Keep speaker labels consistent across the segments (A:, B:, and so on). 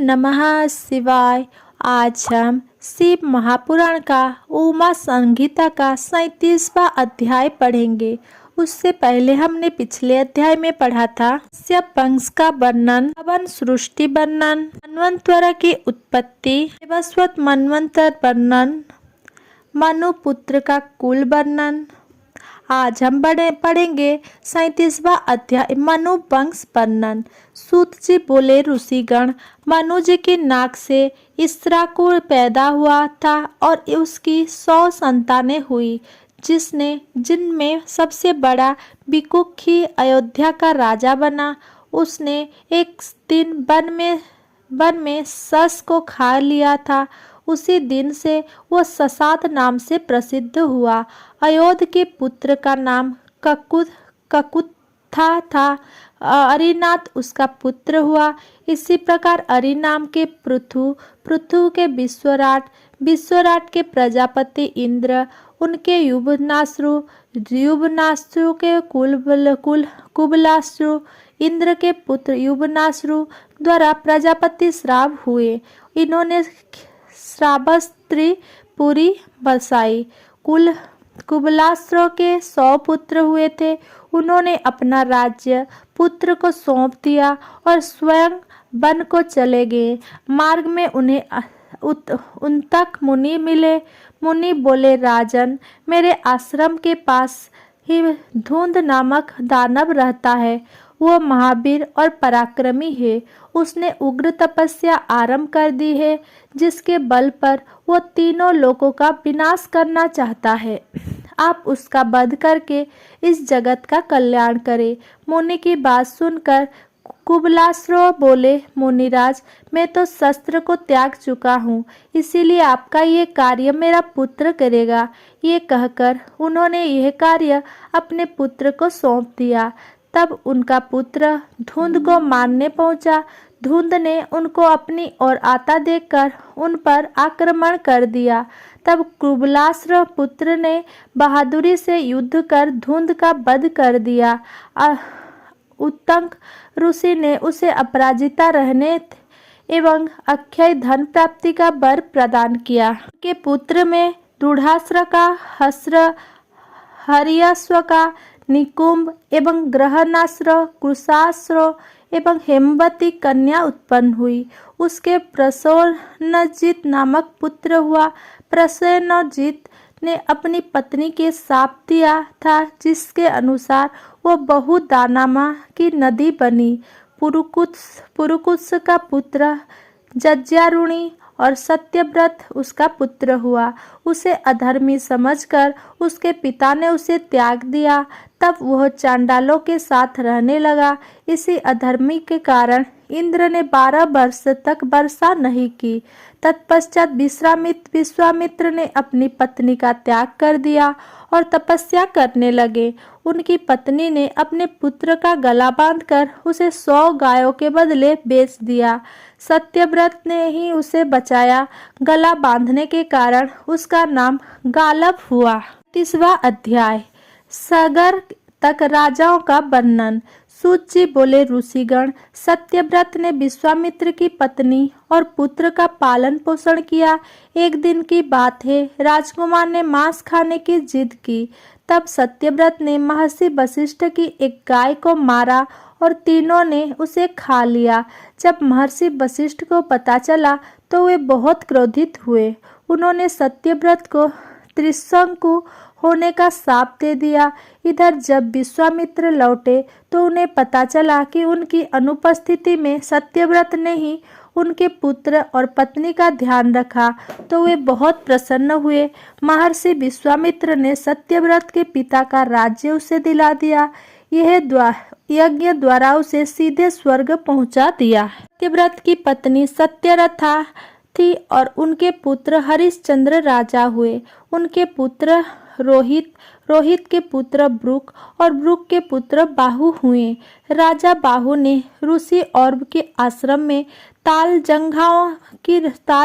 A: नमः शिवाय। आज हम शिव महापुराण का उमा संहिता का 37वां अध्याय पढ़ेंगे। उससे पहले हमने पिछले अध्याय में पढ़ा था कश्यप वंश का वर्णन, हवन सृष्टि वर्णन, मन्वंतर की उत्पत्ति, वैवस्वत मन्वंतर वर्णन, मनु पुत्र का कुल वर्णन। आज हम पढ़ेंगे 37वां अध्याय मनु वंश वर्णन। सूत जी बोले, ऋषिगण, मनु जी की नाक से इस्राकुल पैदा हुआ था और उसकी 100 संतानें हुई, जिनमें सबसे बड़ा बिकुखी अयोध्या का राजा बना। उसने एक दिन वन में सस को खा लिया था। उसी दिन से वह ससात नाम से प्रसिद्ध हुआ। अयोध्या के पुत्र का नाम ककुत्था था। अरिनाथ उसका पुत्र हुआ। इसी प्रकार अरि नाम के पृथु के विश्वराट के प्रजापति इंद्र, उनके युवनाश्रु के कुबलाश्रु, इंद्र के पुत्र युवनाश्रु द्वारा प्रजापति श्राप हुए। इन्होंने श्रावस्त्री पुरी बसाई। कुबलाश्रु के 100 पुत्र हुए थे। उन्होंने अपना राज्य पुत्र को सौंप दिया और स्वयं वन को चले गए। मार्ग में उन्हें उन्तक मुनि मिले। मुनि बोले, राजन, मेरे आश्रम के पास ही धुंध नामक दानव रहता है। वह महावीर और पराक्रमी है। उसने उग्र तपस्या आरंभ कर दी है, जिसके बल पर वह तीनों लोगों का विनाश करना चाहता है। आप उसका वध करके इस जगत का कल्याण करें। मुनि की बात सुनकर कुबलाश्रु बोले, मुनिराज, मैं तो शस्त्र को त्याग चुका हूँ, इसीलिए आपका ये कार्य मेरा पुत्र करेगा। ये कहकर उन्होंने यह कार्य अपने पुत्र को सौंप दिया। तब उनका पुत्र धुंध को मारने पहुंचा। धुंध ने उनको अपनी ओर आता देखकर उन पर आक्रमण कर दिया। तब कुबलाश्रु पुत्र ने बहादुरी से युद्ध कर धुंध का वध कर दिया। उत्तंक ऋषि ने उसे अपराजिता रहने एवं अक्षय धन प्राप्ति का वर प्रदान किया। के पुत्र में रूढ़ाश्र का हस्र, हरियाश्व का निकुंभ एवं ग्रहणाश्र, कुशाश्र एवं हेमवती कन्या उत्पन्न हुई। उसके प्रसेनजित नामक पुत्र हुआ। प्रसेनजित ने अपनी पत्नी के शाप दिया था, जिसके अनुसार वह बहुदानामा की नदी बनी। पुरुकुत्स का पुत्र जज्यारुणी और सत्यव्रत उसका पुत्र हुआ। उसे अधर्मी समझकर उसके पिता ने उसे त्याग दिया। तब वह चांडालों के साथ रहने लगा। इसी अधर्मी के कारण इंद्र ने 12 वर्ष तक वर्षा नहीं की। तत्पश्चात विश्वामित्र ने अपनी पत्नी का त्याग कर दिया और तपस्या करने लगे। उनकी पत्नी ने अपने पुत्र का गला बांधकर उसे 100 गायों के बदले बेच दिया। सत्यव्रत ने ही उसे बचाया। गला बांधने के कारण उसका नाम गालब हुआ। 30वां अध्याय सागर तक राजाओं का वर्णन। सूत जी बोले, ऋषिगण, सत्यव्रत ने विश्वामित्र की पत्नी और पुत्र का पालन पोषण किया। एक दिन की बात है, राजकुमार ने मांस खाने की जिद की। तब सत्यव्रत ने महर्षि वशिष्ठ की एक गाय को मारा और तीनों ने उसे खा लिया। जब महर्षि वशिष्ठ को पता चला तो वे बहुत क्रोधित हुए। उन्होंने सत्यव्रत को त्रिशंकु होने का शाप दे दिया। इधर जब विश्वामित्र लौटे तो उन्हें पता चला कि उनकी अनुपस्थिति में सत्यव्रत ने ही उनके पुत्र और पत्नी का ध्यान रखा, तो वे बहुत प्रसन्न हुए। महर्षि विश्वामित्र ने सत्यव्रत के पिता का राज्य उसे दिला दिया। यह यज्ञ द्वारा उसे सीधे स्वर्ग पहुंचा दिया। सत्यव्रत की पत्नी सत्यरथा थी और उनके पुत्र हरिश्चंद्र राजा हुए। उनके पुत्र रोहित के पुत्र ब्रुक और ब्रुक के पुत्र बाहु हुए। राजा बाहु ने ऋषि औरव के आश्रम में ताल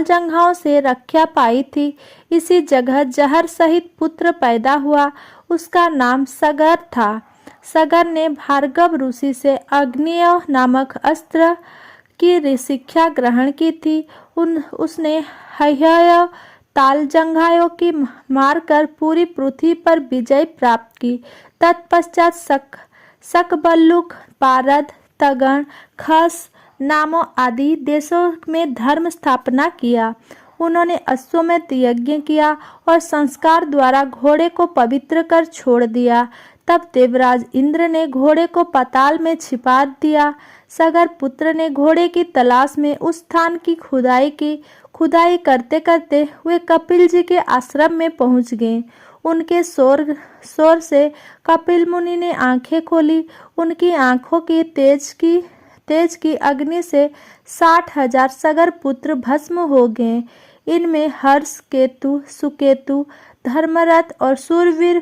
A: जंघाओं से रक्षा पाई थी। इसी जगह जहर सहित पुत्र पैदा हुआ। उसका नाम सगर था। सगर ने भार्गव ऋषि से अग्निय नामक अस्त्र की शिक्षा ग्रहण की थी। उसने हय ताल जंघायों की मारकर पूरी पृथ्वी पर विजय प्राप्त की। तत्पश्चात शकबल्लुक, पारद, तगण, खस नामों आदि देशों में धर्म स्थापना किया। उन्होंने अश्वमेध यज्ञ किया और संस्कार द्वारा घोड़े को पवित्र कर छोड़ दिया। तब देवराज इंद्र ने घोड़े को पाताल में छिपा दिया। सगर पुत्र ने घोड़े की तलाश में उस स्थान की खुदाई करते करते वे कपिल जी के आश्रम में पहुंच गए। उनके शोर से कपिल मुनि ने आंखें खोली। उनकी आंखों की तेज की अग्नि से 60,000 सगर पुत्र भस्म हो गए। इनमें हर्ष, केतु, सुकेतु, धर्मरथ और सूरवीर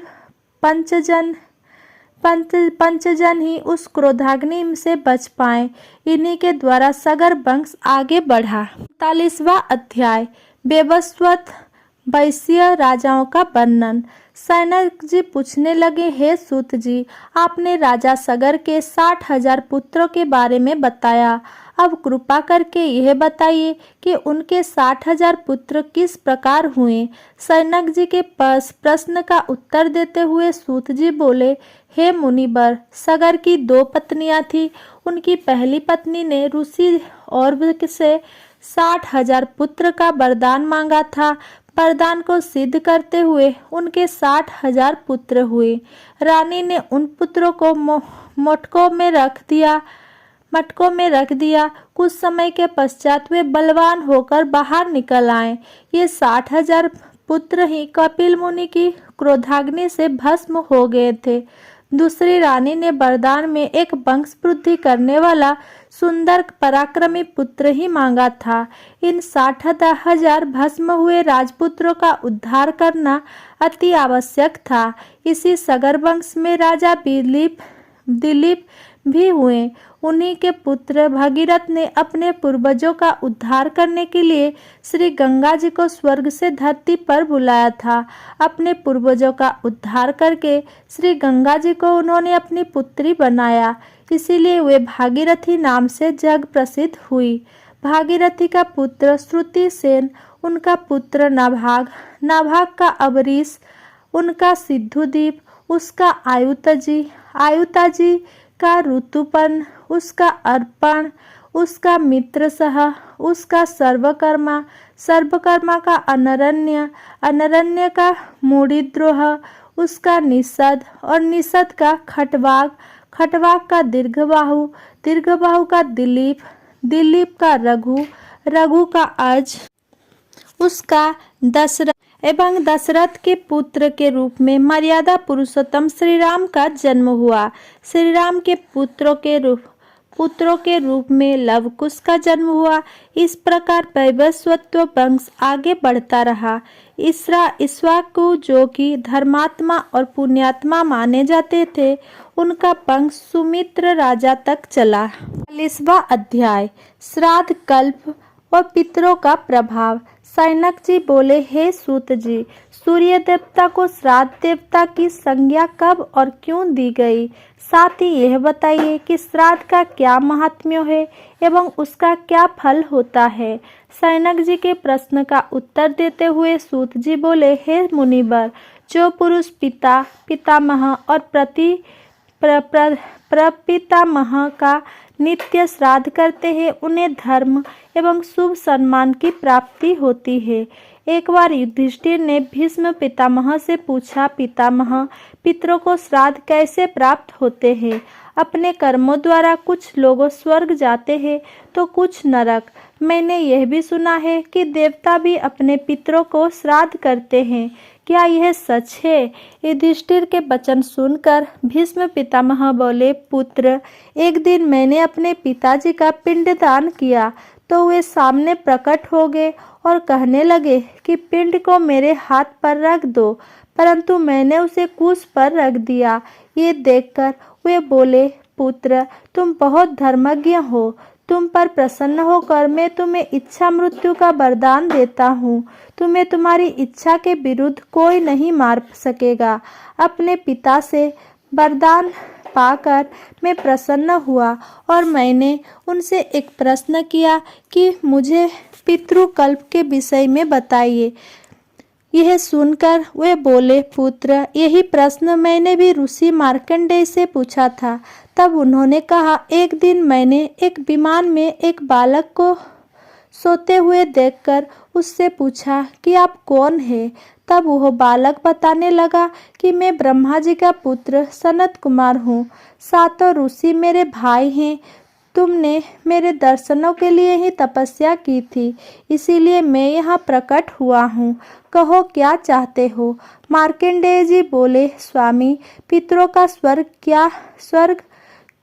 A: पंचजन ही उस क्रोधाग्नि से बच पाए। इन्हीं के द्वारा सगर वंश आगे बढ़ा। 45वां अध्याय बेबस्वत वैश्य राजाओं का वर्णन। सनक जी पूछने लगे, हे सूत जी, आपने राजा सगर के 60,000 पुत्रों के बारे में बताया। अब कृपा करके यह बताइए कि उनके 60,000 पुत्र किस प्रकार हुए। सनक जी के पास प्रश्न का उत्तर देते हुए सूत जी बोले, हे मुनिवर, सगर की 2 पत्नियां थी। उनकी पहली पत्नी ने ऋषि और से 60,000 पुत्र का वरदान मांगा था। वरदान को सिद्ध करते हुए उनके 60,000 पुत्र हुए। रानी ने उन पुत्रों को मटकों में रख दिया। कुछ समय के पश्चात वे बलवान होकर बाहर निकल आए। ये 60,000 पुत्र ही कपिल मुनि की क्रोधाग्नि से भस्म हो गए थे। दूसरी रानी ने वरदान में एक वंश वृद्धि करने वाला सुंदर पराक्रमी पुत्र ही मांगा था। इन 60,000 भस्म हुए राजपुत्रों का उद्धार करना अति आवश्यक था। इसी सगर वंश में राजा दिलीप भी हुए। उन्हीं के पुत्र भगीरथ ने अपने पूर्वजों का उद्धार करने के लिए श्री गंगा जी को स्वर्ग से धरती पर बुलाया था। अपने पूर्वजों का उद्धार करके श्री गंगा जी को उन्होंने अपनी पुत्री बनाया, इसीलिए वे भागीरथी नाम से जग प्रसिद्ध हुई। भागीरथी का पुत्र श्रुतिसेन, उनका पुत्र नाभाग का अबरीश, उनका सिद्धुदीप, उसका आयुताजी का ऋतुपर्ण, उसका अर्पण, उसका मित्रसह, उसका सर्वकर्मा का अनरण्य का मूढ़िद्रोह, उसका निषद और निषद का खटवाग का दीर्घबाहु का दिलीप का रघु का अज, उसका दशरथ एवं दशरथ के पुत्र के रूप में मर्यादा पुरुषोत्तम श्री राम का जन्म हुआ। श्री राम के पुत्रों के रूप में लवकुश का जन्म हुआ। इस प्रकार वैवस्वत वंश आगे बढ़ता रहा। इक्ष्वाकु, जो कि धर्मात्मा और पुण्यात्मा माने जाते थे, उनका वंश सुमित्र राजा तक चला। 40वां अध्याय श्राद्ध कल्प और पितरों का प्रभाव। सनक जी बोले, हे सूत जी, सूर्य देवता को श्राद्ध देवता की संज्ञा कब और क्यों दी गई? साथ ही यह बताइए कि श्राद्ध का क्या महात्म्य है एवं उसका क्या फल होता है। सनक जी के प्रश्न का उत्तर देते हुए सूत जी बोले, हे मुनिवर, जो पुरुष पिता, पितामह और प्रपितामह का नित्य श्राद्ध करते हैं, उन्हें धर्म एवं शुभ सम्मान की प्राप्ति होती है। एक बार युधिष्ठिर ने भीष्म पितामह से पूछा, पितामह, पितरों को श्राद्ध कैसे प्राप्त होते हैं? अपने कर्मों द्वारा कुछ लोग स्वर्ग जाते हैं तो कुछ नरक। मैंने यह भी सुना है कि देवता भी अपने पितरों को श्राद्ध करते हैं। क्या यह सच है? युधिष्ठिर के वचन सुनकर भीष्म पितामह बोले, पुत्र, एक दिन मैंने अपने पिताजी का पिंडदान किया तो वे सामने प्रकट हो गए और कहने लगे कि पिंड को मेरे हाथ पर रख दो, परंतु मैंने उसे कुश पर रख दिया। ये देखकर वे बोले, पुत्र, तुम बहुत धर्मज्ञ हो। तुम पर प्रसन्न होकर मैं तुम्हें इच्छा मृत्यु का वरदान देता हूँ। तुम्हें तुम्हारी इच्छा के विरुद्ध कोई नहीं मार सकेगा। अपने पिता से वरदान पाकर मैं प्रसन्न हुआ और मैंने उनसे एक प्रश्न किया कि मुझे पितृकल्प के विषय में बताइए। यह सुनकर वे बोले, पुत्र, यही प्रश्न मैंने भी ऋषि मार्कंडेय से पूछा था। तब उन्होंने कहा, एक दिन मैंने एक विमान में एक बालक को सोते हुए देखकर उससे पूछा कि आप कौन हैं। तब वह बालक बताने लगा कि मैं ब्रह्मा जी का पुत्र सनत कुमार हूँ। सातों ऋषि मेरे भाई हैं। तुमने मेरे दर्शनों के लिए ही तपस्या की थी, इसीलिए मैं यहाँ प्रकट हुआ हूँ। कहो क्या चाहते हो। मार्कंडेय जी बोले, स्वामी, पितरों का स्वर्ग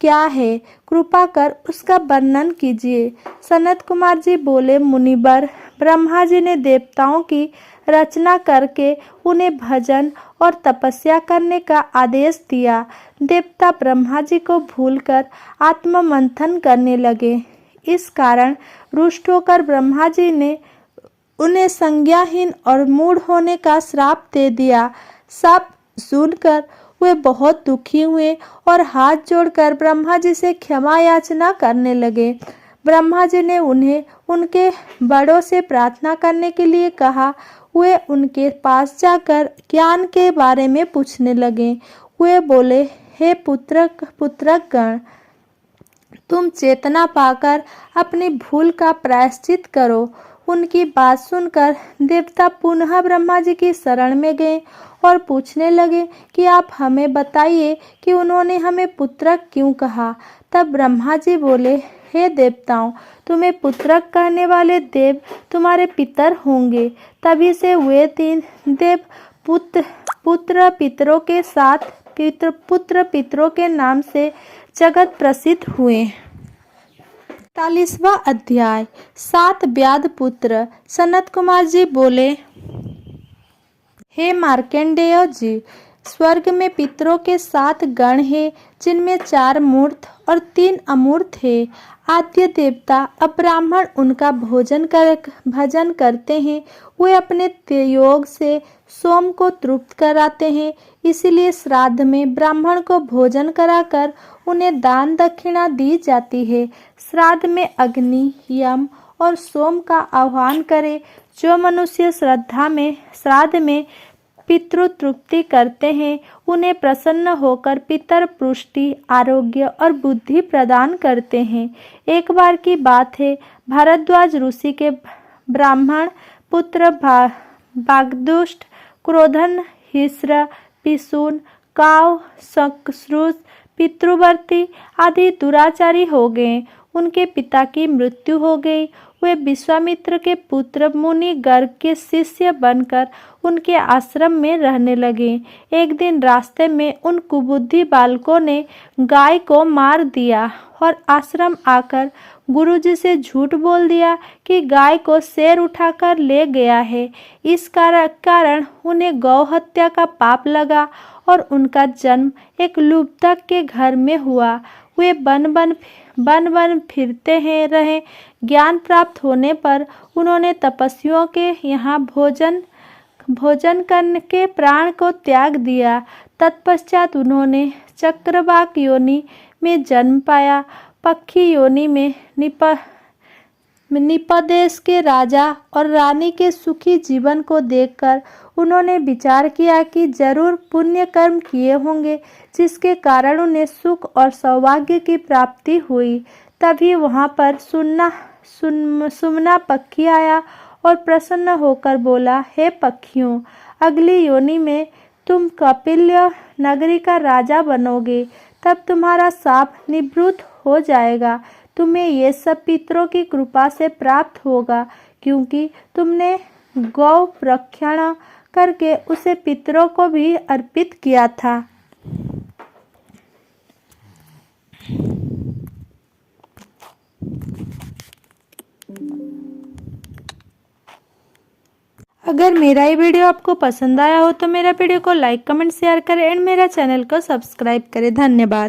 A: क्या है, कृपा कर उसका वर्णन कीजिए। सनत कुमार जी बोले, मुनिवर, ब्रह्मा जी ने देवताओं की रचना करके उन्हें भजन और तपस्या करने का आदेश दिया। देवता ब्रह्मा जी को भूलकर आत्ममंथन करने लगे। इस कारण रुष्ट होकर ब्रह्मा जी ने उन्हें संज्ञाहीन और मूढ़ होने का श्राप दे दिया। श्राप सुनकर वे बहुत दुखी हुए और हाथ जोड़कर ब्रह्मा जी से क्षमा याचना करने लगे। ब्रह्मा जी ने उन्हें उनके बड़ों से प्रार्थना करने के लिए कहा। वे उनके पास जाकर ज्ञान के बारे में पूछने लगे। वे बोले, हे पुत्रगण, तुम चेतना पाकर अपनी भूल का प्रायश्चित करो। उनकी बात सुनकर देवता पुनः ब्रह्मा जी की शरण में गए और पूछने लगे कि आप हमें बताइए कि उन्होंने हमें पुत्रक क्यों कहा। तब ब्रह्मा जी बोले, हे देवताओं, तुम्हें पुत्रक कहने वाले देव तुम्हारे पितर होंगे। तभी से वे तीन देव पुत्र पितरों के नाम से जगत प्रसिद्ध हुए। 41वां अध्याय। 7 व्याध पुत्र। सनत कुमार जी बोले, हे मार्कंडेय जी, स्वर्ग में पितरों के 7 गण हैं, जिनमें 4 मूर्त और 3 अमूर्त हैं। आद्य देवता अब्राह्मण उनका भजन करते हैं। वे अपने योग से सोम को तृप्त कराते हैं, इसलिए श्राद्ध में ब्राह्मण को भोजन कराकर उन्हें दान दक्षिणा दी जाती है। श्राद्ध में अग्नि, यम और सोम का आह्वान करे। जो मनुष्य श्राद्ध में पितृतृप्ति करते हैं, उन्हें प्रसन्न होकर पितर पुष्टि, आरोग्य और बुद्धि प्रदान करते हैं। एक बार की बात है, भारद्वाज ऋषि के ब्राह्मण पुत्र वाग्दुष्ट, क्रोधन, हिस्र, पिशून, काव, शंखश्रुष, पितृवर्ती आदि दुराचारी हो गए। उनके पिता की मृत्यु हो गई। वे विश्वामित्र के पुत्र मुनि गर्ग के शिष्य बनकर उनके आश्रम में रहने लगे। एक दिन रास्ते में उन कुबुद्धि बालकों ने गाय को मार दिया और आश्रम आकर गुरुजी से झूठ बोल दिया कि गाय को शेर उठाकर ले गया है। इस कारण उन्हें गौ हत्या का पाप लगा और उनका जन्म एक लुब्धक के घर में हुआ। वे बन फिरते रहे। ज्ञान प्राप्त होने पर उन्होंने तपस्वियों के यहाँ भोजन करने के प्राण को त्याग दिया। तत्पश्चात उन्होंने चक्रवाक योनि में जन्म पाया। पक्षी योनि में निपदेश के राजा और रानी के सुखी जीवन को देखकर उन्होंने विचार किया कि जरूर पुण्य कर्म किए होंगे, जिसके कारण उन्हें सुख और सौभाग्य की प्राप्ति हुई। तभी वहां पर सुमना पक्षी आया और प्रसन्न होकर बोला, हे पक्षियों, अगली योनि में तुम कपिल्य नगरी का राजा बनोगे। तब तुम्हारा शाप निवृत्त हो जाएगा। तुम्हें ये सब पितरों की कृपा से प्राप्त होगा, क्योंकि तुमने गौ रक्षण करके उसे पितरों को भी अर्पित किया था। अगर मेरा ये वीडियो आपको पसंद आया हो तो मेरा वीडियो को लाइक, कमेंट, शेयर करें एंड मेरा चैनल को सब्सक्राइब करें। धन्यवाद।